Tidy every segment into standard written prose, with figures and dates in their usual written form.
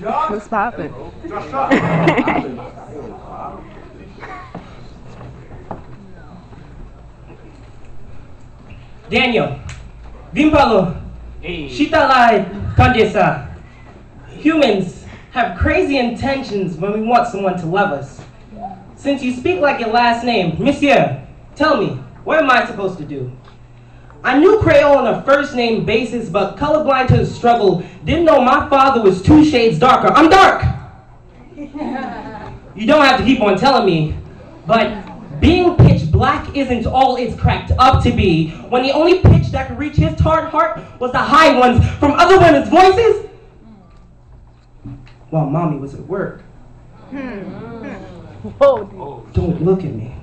What's poppin'? Daniel, Vimpalo, Shitalai, Kandesa. Humans have crazy intentions when we want someone to love us. Since you speak like your last name, Monsieur, tell me, what am I supposed to do? I knew Creole on a first name basis, but colorblind to the struggle, didn't know my father was 2 shades darker. I'm dark! You don't have to keep on telling me, but being pitch black isn't all it's cracked up to be. When the only pitch that could reach his tart heart was the high ones from other women's voices, while mommy was at work. Whoa. Don't look at me.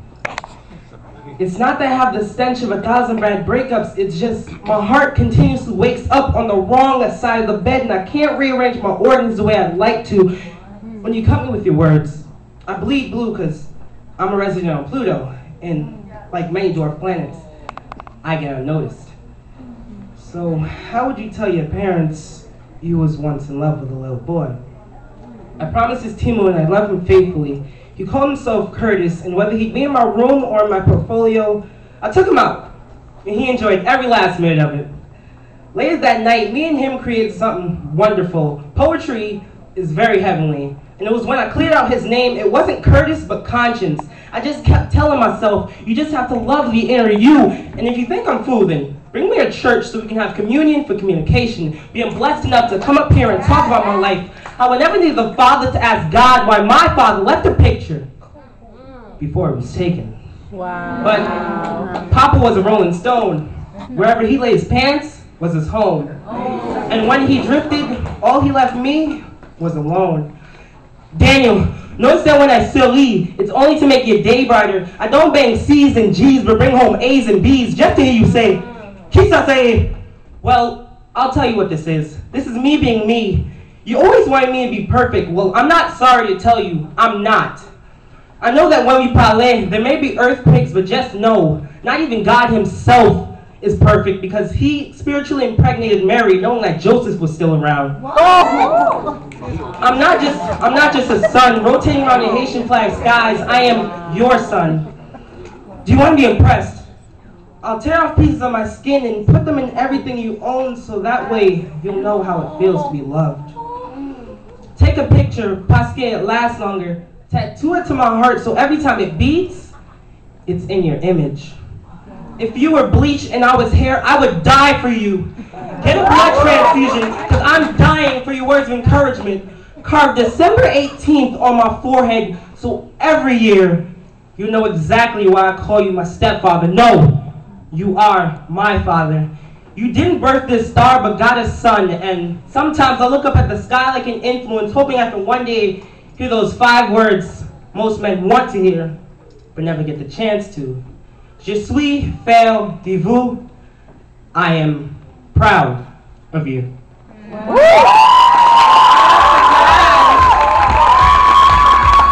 It's not that I have the stench of 1,000 bad breakups, it's just my heart continuously wakes up on the wrong side of the bed and I can't rearrange my organs the way I'd like to. When you cut me with your words, I bleed blue because I'm a resident on Pluto, and like many dwarf planets, I get unnoticed. So how would you tell your parents you was once in love with a little boy? I promised his Timo and I loved him faithfully. He called himself Curtis, and whether he'd be in my room or in my portfolio, I took him out, and he enjoyed every last minute of it. Later that night, me and him created something wonderful. Poetry is very heavenly, and it was when I cleared out his name, it wasn't Curtis, but Conscience. I just kept telling myself, you just have to love the inner you, and if you think I'm fool, then bring me to church so we can have communion for communication. Being blessed enough to come up here and talk about my life. I would never need the father to ask God why my father left a picture before it was taken. Wow. But Papa was a rolling stone. Wherever he laid his pants was his home. And when he drifted, all he left me was alone. Daniel, notice that when I still leave, it's only to make your day brighter. I don't bang C's and G's, but bring home A's and B's just to hear you say, Kisa say, well, I'll tell you what this is. This is me being me. You always wanted me to be perfect. Well, I'm not sorry to tell you, I'm not. I know that when we parlay, there may be earthquakes, but just know, not even God himself is perfect because he spiritually impregnated Mary knowing that Joseph was still around. I'm not just a son rotating around the Haitian flag skies. I am your son. Do you want to be impressed? I'll tear off pieces of my skin and put them in everything you own so that way you'll know how it feels to be loved. Take a picture, parce que it lasts longer. Tattoo it to my heart so every time it beats, it's in your image. If you were bleach and I was hair, I would die for you. Get a blood transfusion, because I'm dying for your words of encouragement. Carve December 18th on my forehead, so every year you know exactly why I call you my stepfather. No, you are my father. You didn't birth this star, but got a son, and sometimes I look up at the sky like an influence, hoping I can one day hear those 5 words most men want to hear, but never get the chance to. Je suis fier de vous. I am proud of you. Woo!